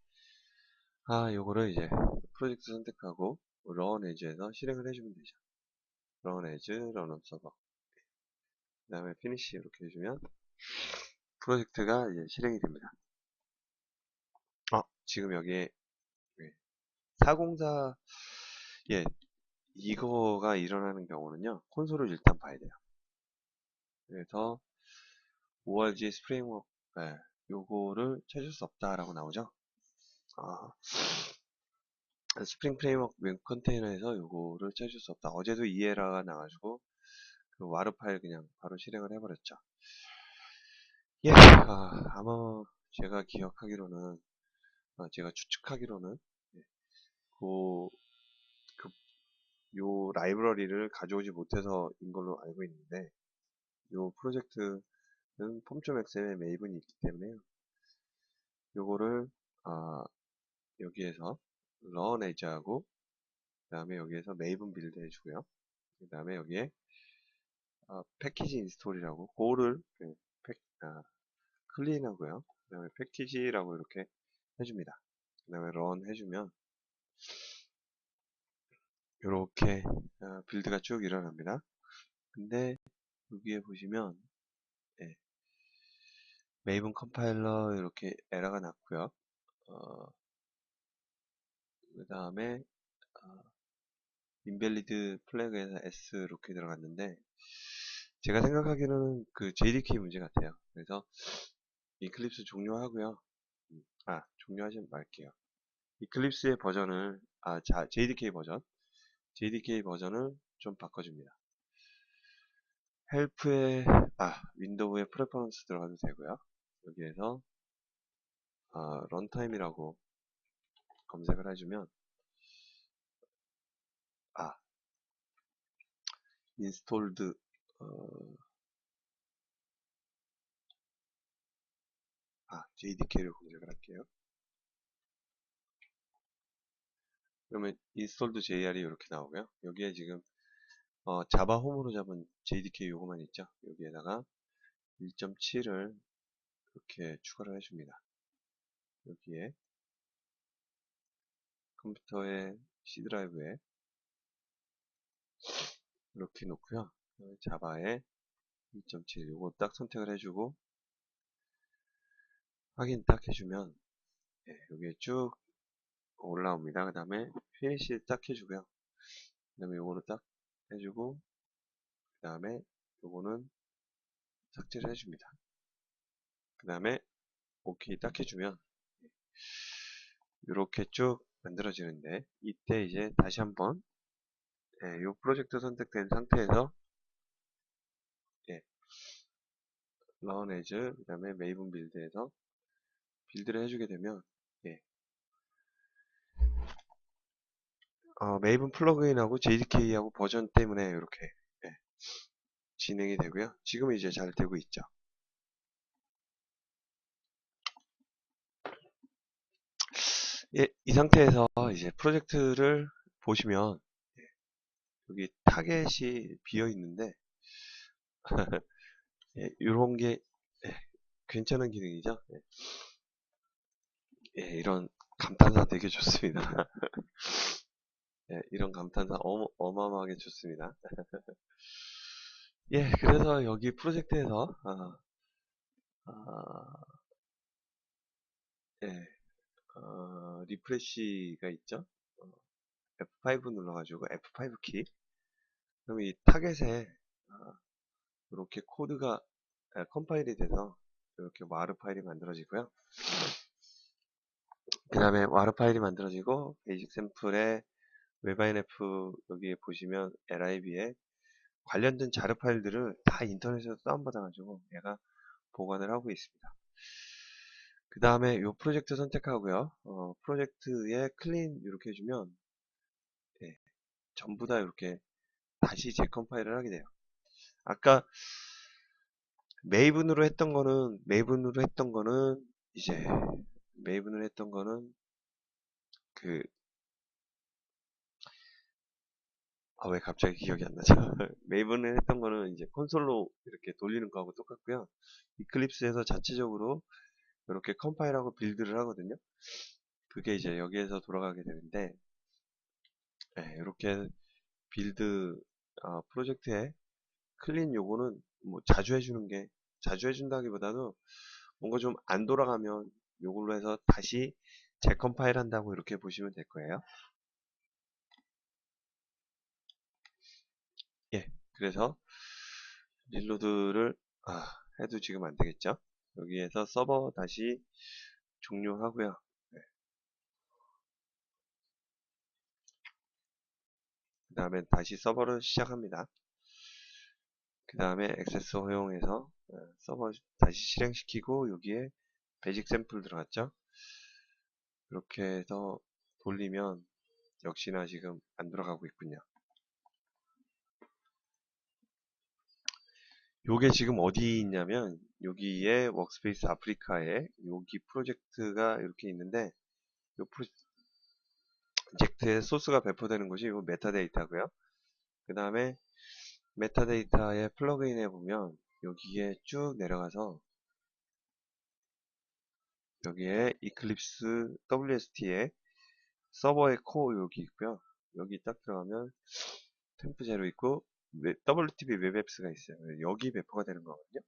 요거를 이제 프로젝트 선택하고 run as에서 실행을 해주면 되죠. run as, run on server. 그 다음에 finish 이렇게 해주면 프로젝트가 이제 실행이 됩니다. 지금 여기에 404 이거가 일어나는 경우는요 콘솔을 일단 봐야 돼요. 그래서 org 스프링워크 요거를 찾을 수 없다라고 나오죠. 스프링 프레임워크 웹 컨테이너에서 요거를 찾을 수 없다. 어제도 이 에러가 나가지고 그 와르 파일 그냥 바로 실행을 해버렸죠. 아마 제가 기억하기로는 제가 추측하기로는 그, 요 라이브러리를 가져오지 못해서인 걸로 알고 있는데 요 프로젝트는 폼.xml 메이븐이 있기 때문에요. 요거를 여기에서 run as하고 그 다음에 여기에서 메이븐 빌드 해주고요. 그 다음에 여기에 패키지 인스톨이라고 그거를 클린하고요. 그 다음에 패키지라고 이렇게 해줍니다. 그 다음에 run 해주면 이렇게 빌드가 쭉 일어납니다. 근데 여기에 보시면 메이븐 컴파일러 이렇게 에러가 났고요. 그 다음에 인밸리드 플래그에서 S 이렇게 들어갔는데 제가 생각하기로는 그 JDK 문제 같아요. 그래서 이클립스 종료하고요. 종료하지 말게요. 이클립스의 버전을 JDK 버전을 좀 바꿔줍니다. 헬프에 윈도우에 프레퍼런스 들어가도 되고요. 여기에서 런타임이라고 검색을 해주면 인스톨드 JDK를 검색을 할게요. 그러면 인스톨드 JR이 이렇게 나오고요. 여기에 지금 자바 홈으로 잡은 JDK 요거만 있죠. 여기에다가 1.7을 이렇게 추가를 해줍니다. 여기에 컴퓨터의 C 드라이브에 이렇게 놓고요. 자바에 1.7 요거 딱 선택을 해주고 확인 딱 해주면 여기에 쭉 올라옵니다. 그 다음에 finish 딱 해주고요. 그 다음에 요거를 딱 해주고 그 다음에 요거는 삭제를 해줍니다. 그 다음에 OK 딱 해주면 이렇게 쭉 만들어지는데 이때 이제 다시 한번 이 프로젝트 선택된 상태에서 run as 그 다음에 메이븐 빌드에서 빌드를 해주게 되면 메이븐 플러그인하고 JDK하고 버전 때문에 이렇게 진행이 되고요. 지금은 이제 잘 되고 있죠. 이 상태에서 이제 프로젝트를 보시면 여기 타겟이 비어 있는데 이런 게 괜찮은 기능이죠. 이런 감탄사 되게 좋습니다. 이런 감탄사 어마어마하게 좋습니다. 그래서 여기 프로젝트에서 리프레시가 있죠. F5 눌러가지고 F5 키. 그럼 이 타겟에 이렇게 코드가 컴파일이 돼서 이렇게 와르 파일이 만들어지고요. 그 다음에 와르 파일이 만들어지고 베이직 샘플에 웹INF 여기에 보시면 LIB에 관련된 자료 파일들을 다 인터넷에서 다운받아가지고 얘가 보관을 하고 있습니다. 그 다음에 이 프로젝트 선택하고요. 프로젝트에 클린 이렇게 해주면 전부 다 이렇게 다시 재컴파일을 하게 돼요. 아까 메이븐으로 했던 거는 이제 메이븐으로 했던 거는 그 왜 갑자기 기억이 안 나죠? 메이븐을 했던 거는 이제 콘솔로 이렇게 돌리는 거하고 똑같고요. 이클립스에서 자체적으로 이렇게 컴파일하고 빌드를 하거든요. 그게 이제 여기에서 돌아가게 되는데 이렇게 빌드 프로젝트에 클린 요거는 뭐 자주 해준다기보다도 뭔가 좀 안 돌아가면 요걸로 해서 다시 재컴파일 한다고 이렇게 보시면 될 거예요. 그래서 릴로드를 해도 지금 안 되겠죠. 여기에서 서버 다시 종료하고요. 그 다음에 다시 서버를 시작합니다. 그 다음에 액세스 허용해서 서버 다시 실행시키고 여기에 베이직 샘플 들어갔죠. 이렇게 해서 돌리면 역시나 지금 안 들어가고 있군요. 요게 지금 어디 있냐면 여기에 워크스페이스 아프리카에 여기 프로젝트가 이렇게 있는데 요 프로젝트의 소스가 배포되는 곳이 요 메타데이터고요. 그 다음에 메타데이터의 플러그인에 보면 여기에 쭉 내려가서 여기에 이클립스 WST에 서버의 코어 여기 있고요. 여기 딱 들어가면 템프 제로 있고 WTB 웹앱스가 있어요. 여기 배포가 되는 거거든요.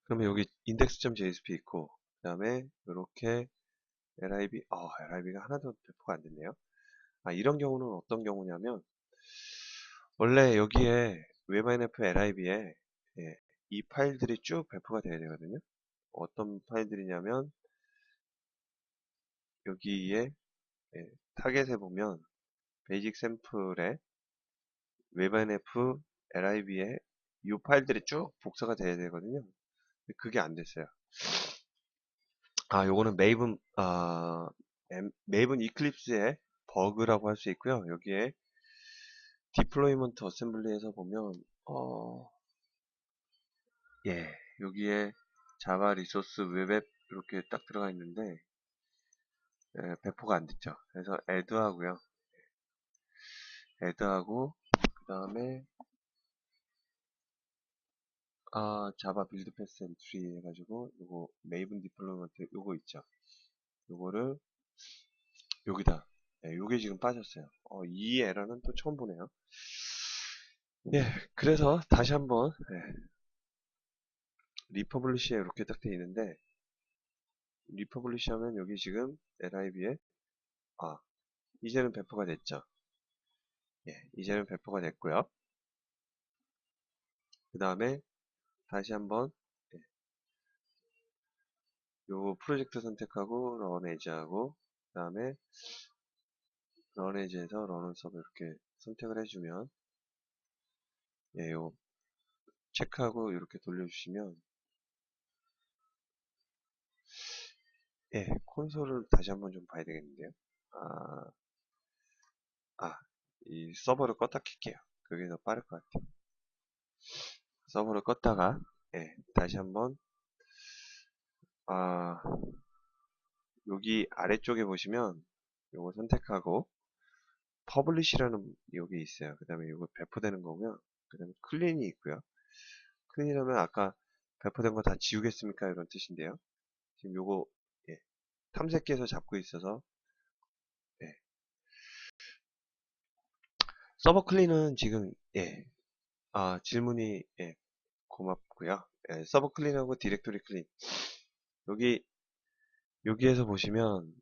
그러면 여기 index.jsp 있고 그 다음에 이렇게 LIB가 하나도 배포가 안 됐네요. 이런 경우는 어떤 경우냐면 원래 여기에 웹INF LIB에 이 파일들이 쭉 배포가 돼야 되거든요. 어떤 파일들이냐면 여기에 타겟에 보면 베이직 샘플에 웹INF lib에 이 파일들이 쭉 복사가 돼야 되거든요. 근데 그게 안 됐어요. 요거는 메이븐 이클립스의 버그라고 할 수 있고요. 여기에 디플로이먼트 어셈블리에서 보면 예, 여기에 자바 리소스 웹앱 이렇게 딱 들어가 있는데 배포가 안 됐죠. 그래서 애드하고요. 애드하고 그 다음에 자바 빌드 패스 엔트리 해가지고 요거 메이븐 디플로이먼트 요거 있죠. 요거를 여기다 요게 지금 빠졌어요. 이 에러는 또 처음 보네요. 예, 그래서 다시 한번 리퍼블리시에 이렇게 딱 돼 있는데 리퍼블리시 하면 여기 지금 lib에 이제는 배포가 됐죠. 예, 이제는 배포가 됐고요. 그 다음에 다시 한번 요 프로젝트 선택하고 런 에즈하고 그 다음에 런 에즈에서 런 서버 이렇게 선택을 해주면 요 체크하고 이렇게 돌려주시면 콘솔을 다시 한번 좀 봐야 되겠는데요. 아, 이 서버를 껐다 킬게요. 그게 더 빠를 것 같아요. 서버를 껐다가 다시 한번 여기 아래쪽에 보시면 요거 선택하고 퍼블리시라는 여기 있어요. 그 다음에 요거 배포되는 거고요. 그 다음에 클린이 있고요. 클린이라면 아까 배포된 거 다 지우겠습니까? 이런 뜻인데요. 지금 요거 탐색기에서 잡고 있어서 서버 클린은 지금 질문이 고맙고요. 서버 클린하고 디렉토리 클린 여기에서 보시면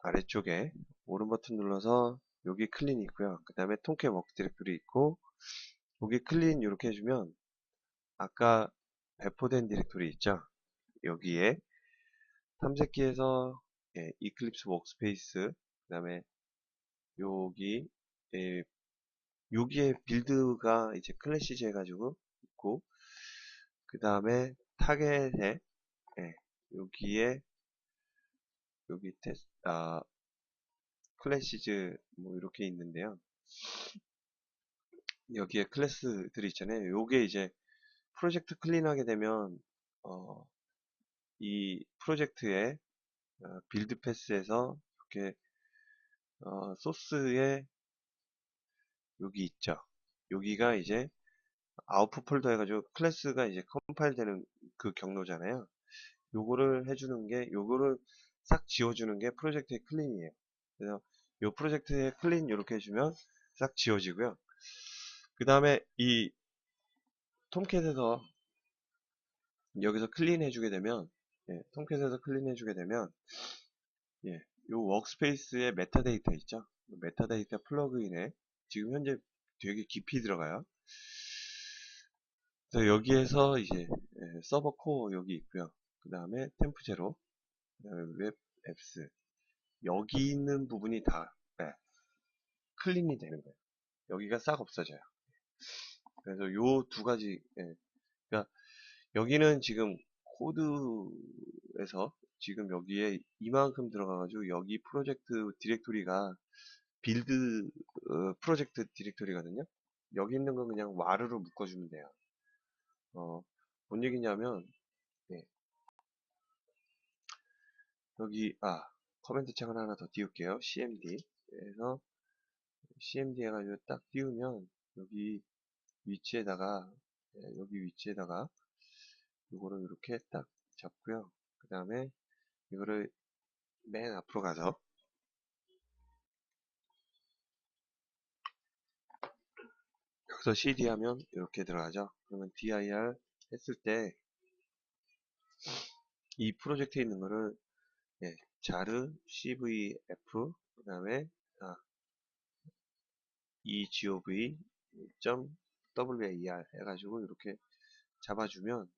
아래쪽에 오른 버튼 눌러서 여기 클린이 있고요. 그 다음에 통깨 워크 디렉토리 있고 여기 클린 이렇게 해주면 아까 배포된 디렉토리 있죠? 여기에 탐색기에서 이클립스 워크스페이스 그 다음에 여기 여기에 빌드가 이제 클래시즈 해가지고 있고 그 다음에 타겟에 여기에 여기 클래시즈 뭐 이렇게 있는데요. 여기에 클래스들이 있잖아요. 요게 이제 프로젝트 클린하게 되면 이 프로젝트의 빌드 패스에서 이렇게 소스에 여기 있죠. 여기가 이제 아웃풋 폴더 해가지고 클래스가 이제 컴파일 되는 그 경로잖아요. 요거를 해주는 게 요거를 싹 지워주는 게 프로젝트의 클린이에요. 그래서 요 프로젝트의 클린 이렇게 해주면 싹 지워지고요. 그 다음에 이 톰캣에서 여기서 클린 해주게 되면 톰캣에서 클린 해주게 되면 요 워크스페이스의 메타데이터 있죠. 메타데이터 플러그인에 지금 현재 되게 깊이 들어가요. 그래서 여기에서 이제 서버 코어 여기 있고요. 그 다음에 템프 제로, 그 다음에 웹 앱스 여기 있는 부분이 다 클린이 되는 거예요. 여기가 싹 없어져요. 그래서 요 두 가지 그러니까 여기는 지금 코드에서 지금 여기에 이만큼 들어가가지고 여기 프로젝트 디렉토리가 빌드 프로젝트 디렉토리거든요. 여기 있는 건 그냥 와르로 묶어주면 돼요. 뭔 얘기냐면 여기 커맨드 창을 하나 더 띄울게요. cmd 그래서 cmd 해가지고 딱 띄우면 여기 위치에다가 여기 위치에다가 이거를 이렇게 딱 잡고요. 그 다음에 이거를 맨 앞으로 가서 여기서 cd 하면 이렇게 들어가죠. 그러면 dir 했을 때 이 프로젝트에 있는 거를 자르 cvf 그 다음에 egov.war 해가지고 이렇게 잡아주면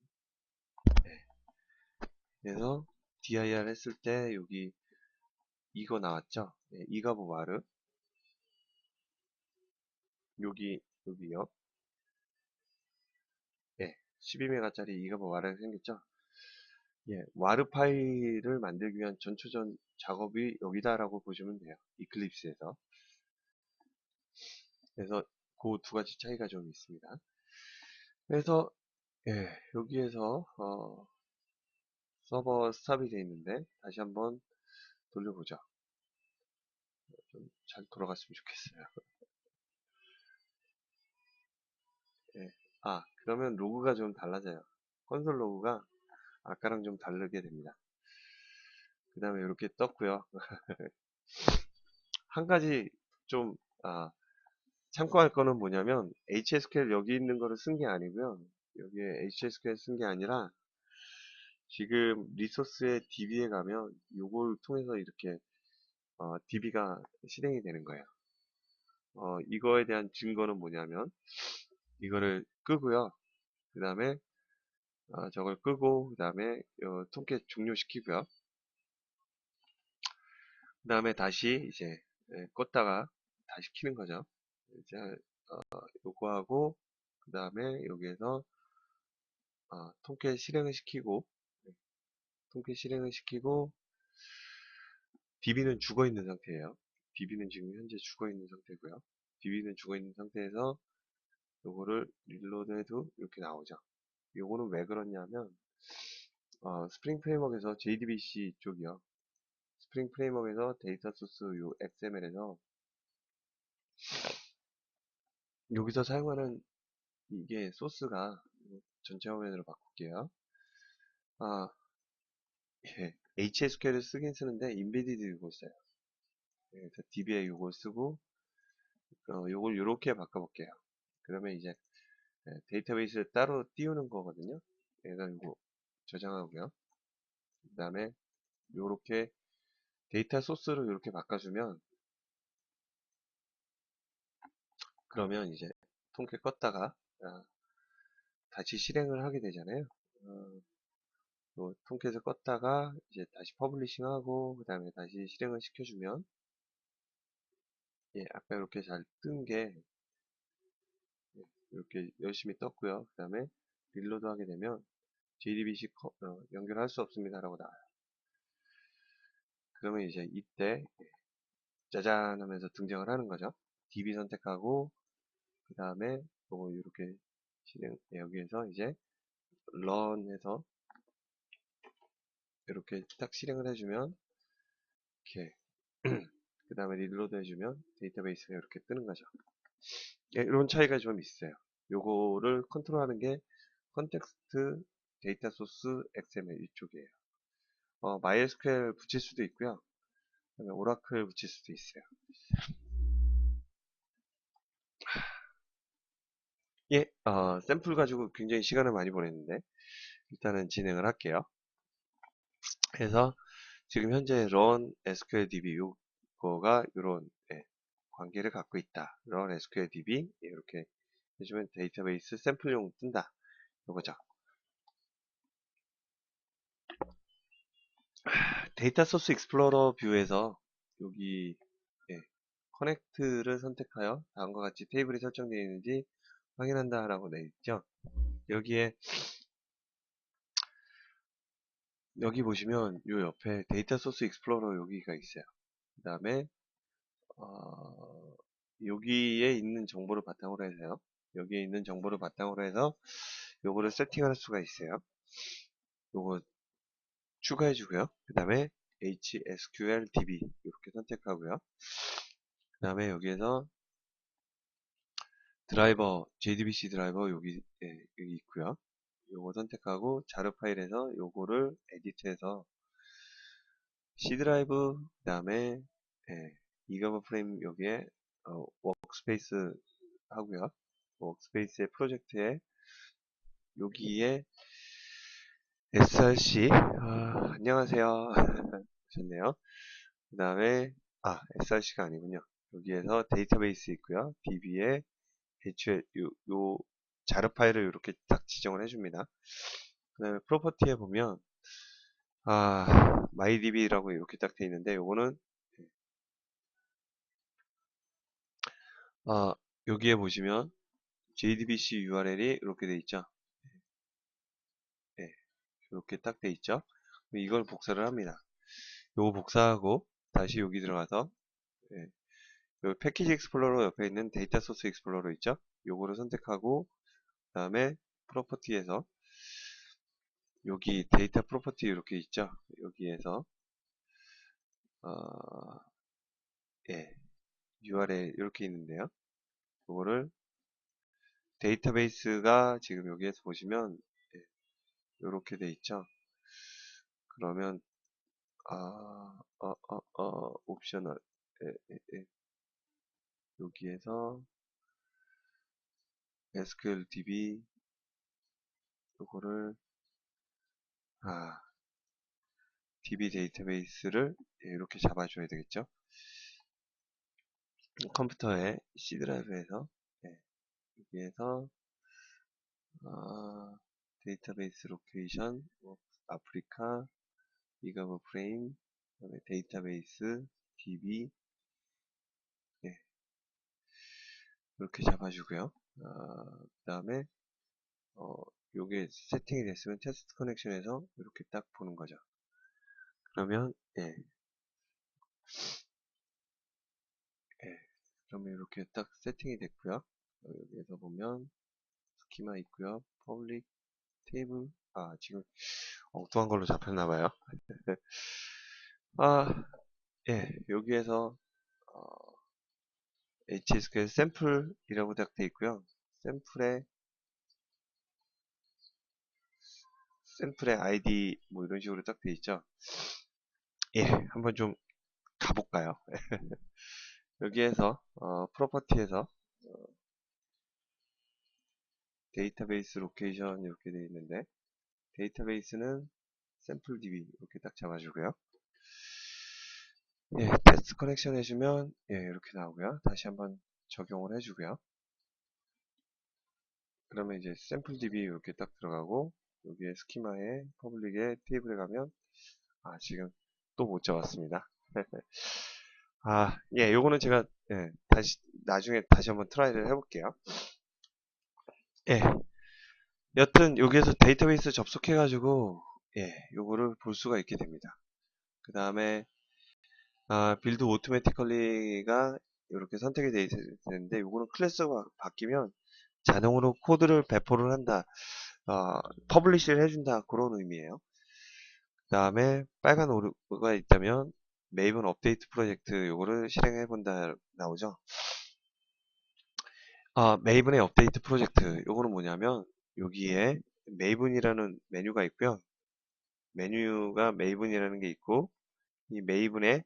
그래서 dir 했을 때 여기 이거 나왔죠. egov.war 여기요. 12메가짜리 2GB 와르가 생겼죠. 예, 와르 파일을 만들기 위한 전초전 작업이 여기다라고 보시면 돼요. 이클립스에서. 그래서 그 두 가지 차이가 좀 있습니다. 그래서 예, 여기에서 서버 스탑이 되어 있는데 다시 한번 돌려보죠. 좀 잘 돌아갔으면 좋겠어요. 예. 아, 그러면 로그가 좀 달라져요. 컨솔 로그가 아까랑 좀 다르게 됩니다. 그 다음에 이렇게 떴고요. 한 가지 좀 아, 참고할 거는 뭐냐면 HSQL 여기 있는 거를 쓴 게 아니고요. 여기에 HSQL 쓴 게 아니라 지금 리소스의 DB에 가면 요걸 통해서 이렇게 DB가 실행이 되는 거예요. 이거에 대한 증거는 뭐냐면 이거를 끄고요. 그 다음에 저걸 끄고 그 다음에 통계 종료시키고요. 그 다음에 다시 이제 껐다가 다시 키는 거죠. 이제 요거 하고 그 다음에 여기에서 통계 실행을 시키고 네, 통계 실행을 시키고 DB는 죽어 있는 상태예요. DB는 지금 현재 죽어 있는 상태고요. DB는 죽어 있는 상태에서 요거를 릴로드 해도 이렇게 나오죠. 요거는 왜 그렇냐면 스프링 프레임워크에서 JDBC 쪽이요. 스프링 프레임워크에서 데이터 소스 요 XML에서 여기서 사용하는 이게 소스가 전체 화면으로 바꿀게요. 아, 예. HSQL을 쓰긴 쓰는데 인베디드 이걸 써요. 예, 그래서 DB에 이걸 쓰고 요걸 이렇게 바꿔볼게요. 그러면 이제 데이터베이스를 따로 띄우는 거거든요. 얘가 이거 저장하고요. 그 다음에 요렇게 데이터 소스로 이렇게 바꿔주면 그러면 이제 통계 껐다가 다시 실행을 하게 되잖아요. 통계에서 껐다가 이제 다시 퍼블리싱하고 그 다음에 다시 실행을 시켜주면 예, 아까 이렇게 잘 뜬 게 이렇게 열심히 떴고요. 그 다음에 릴로드 하게 되면 JDBC 연결할 수 없습니다 라고 나와요. 그러면 이제 이때 짜잔 하면서 등장을 하는 거죠. DB 선택하고 그 다음에 요거 이렇게 실행 여기에서 이제 run 해서 이렇게 딱 실행을 해주면 이렇게 그 다음에 릴로드 해주면 데이터베이스가 이렇게 뜨는 거죠. 예, 이런 차이가 좀 있어요. 요거를 컨트롤하는 게 컨텍스트 데이터 소스 XML 이쪽이에요. MySQL 붙일 수도 있고요. 그다음에 오라클 붙일 수도 있어요. 예, 샘플 가지고 굉장히 시간을 많이 보냈는데 일단은 진행을 할게요. 그래서 지금 현재 run SQL DB 요거가 이런 관계를 갖고 있다. run SQL DB 이렇게 해주면 데이터베이스 샘플용 뜬다. 요거죠. 데이터 소스 익스플로러 뷰에서 여기 커넥트를 선택하여 다음과 같이 테이블이 설정되어 있는지 확인한다 라고 되어 있죠. 여기에 여기 보시면 요 옆에 데이터 소스 익스플로러 여기가 있어요. 그 다음에 여기에 있는 정보를 바탕으로 해서요. 여기에 있는 정보를 바탕으로 해서 요거를 세팅할 수가 있어요. 요거 추가해 주고요. 그 다음에 HSQLDB 이렇게 선택하고요. 그 다음에 여기에서 드라이버 JDBC 드라이버 여기 있고요. 요거 선택하고 자료 파일에서 요거를 에디트해서 C 드라이브 그 다음에 이거버 프레임 여기에 워크스페이스 하고요. 워크스페이스의 프로젝트에 여기에 src 안녕하세요 오셨네요. 그 다음에 src가 아니군요. 여기에서 데이터베이스 있고요. db에 요 자료 파일을 이렇게 딱 지정을 해줍니다. 그 다음에 프로퍼티에 보면 mydb라고 이렇게 딱 돼 있는데 요거는 여기에 보시면 JDBC URL이 이렇게 돼 있죠. 이렇게 딱 돼 있죠. 이걸 복사를 합니다. 요거 복사하고 다시 여기 들어가서 예, 요 패키지 익스플로러 옆에 있는 데이터 소스 익스플로러 있죠. 요거를 선택하고 그 다음에 프로퍼티에서 여기 데이터 프로퍼티 이렇게 있죠. 여기에서 어, 예, URL 이렇게 있는데요. 요거를 데이터베이스가 지금 여기에서 보시면 예, 이렇게 돼 있죠. 그러면 옵셔널 여기에서 SQL DB 요거를 DB 데이터베이스를 이렇게 잡아줘야 되겠죠. 컴퓨터에 C 드라이브에서 여기에서 데이터베이스 로케이션 아프리카 이가브 프레임 그다음에 데이터베이스 DB 이렇게 잡아주고요. 그 다음에 요게 세팅이 됐으면 테스트 커넥션에서 이렇게 딱 보는 거죠. 그러면 그러면 이렇게 딱 세팅이 됐고요. 여기에서 보면 스키마 있고요. 퍼블릭 테이블 지금 엉뚱한 걸로 잡혔나봐요. 여기에서 HSQL 샘플이라고 딱 돼 있고요. 샘플의 ID 뭐 이런 식으로 딱 돼 있죠. 한번 좀 가볼까요? 여기에서 프로퍼티에서 데이터베이스 로케이션 이렇게 되어 있는데 데이터베이스는 샘플 DB 이렇게 딱 잡아주고요. 테스트 커넥션 해주면 이렇게 나오고요. 다시 한번 적용을 해주고요. 그러면 이제 샘플 DB 이렇게 딱 들어가고 여기에 스키마에 퍼블릭에 테이블에 가면 지금 또 못 잡았습니다. 요거는 제가 나중에 다시 한번 트라이를 해볼게요. 여튼 여기에서 데이터베이스 접속해가지고 요거를 볼 수가 있게 됩니다. 그 다음에 빌드 오토매티컬리가 이렇게 선택이 되어 있는데 요거는 클래스가 바뀌면 자동으로 코드를 배포를 한다, 퍼블리시를 해준다 그런 의미예요. 그 다음에 빨간 오류가 있다면 메이븐 업데이트 프로젝트 요거를 실행해 본다 나오죠. 메이븐의 업데이트 프로젝트 요거는 뭐냐면 여기에 메이븐이라는 메뉴가 있고요. 메뉴가 메이븐이라는 게 있고 이 메이븐의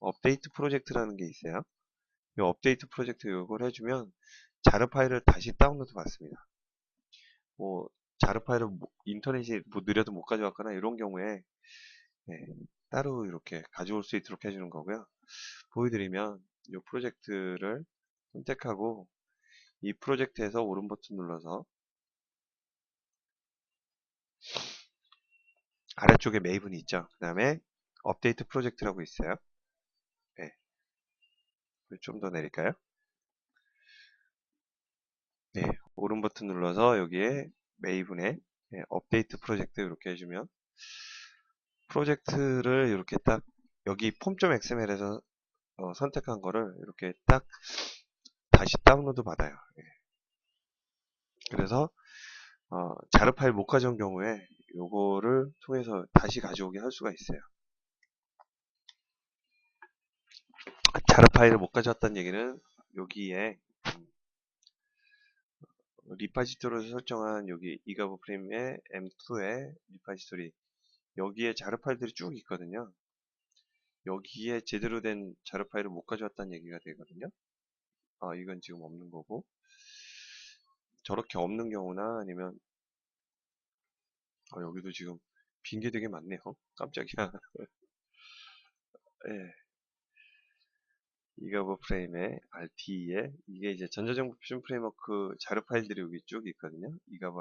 업데이트 프로젝트라는 게 있어요. 이 업데이트 프로젝트 요걸 해주면 자르 파일을 다시 다운로드 받습니다. 뭐 자르 파일을 인터넷이 느려도 못 가져왔거나 이런 경우에 따로 이렇게 가져올 수 있도록 해주는 거고요. 보여드리면 이 프로젝트를 선택하고 이 프로젝트에서 오른 버튼 눌러서 아래쪽에 메이븐이 있죠. 그 다음에 업데이트 프로젝트라고 있어요. 좀 더 내릴까요? 오른 버튼 눌러서 여기에 메이븐의 업데이트 프로젝트 이렇게 해주면 프로젝트를 이렇게 딱 여기 폼.xml에서 선택한 거를 이렇게 딱 다시 다운로드 받아요. 그래서 자르 파일 못 가져온 경우에 요거를 통해서 다시 가져오게 할 수가 있어요. 자르 파일을 못 가져왔다는 얘기는 여기에 리파지토리를 설정한 여기 이가브 프레임의 M2의 리파지토리 여기에 자르 파일들이 쭉 있거든요. 여기에 제대로 된 자르 파일을 못 가져왔다는 얘기가 되거든요. 이건 지금 없는 거고 저렇게 없는 경우나 아니면 여기도 지금 빈 게 되게 많네요. 깜짝이야. 이가브 프레임의 RT에 이게 이제 전자정보 표준 프레임워크 자료 파일들이 여기 쭉 있거든요. 이가브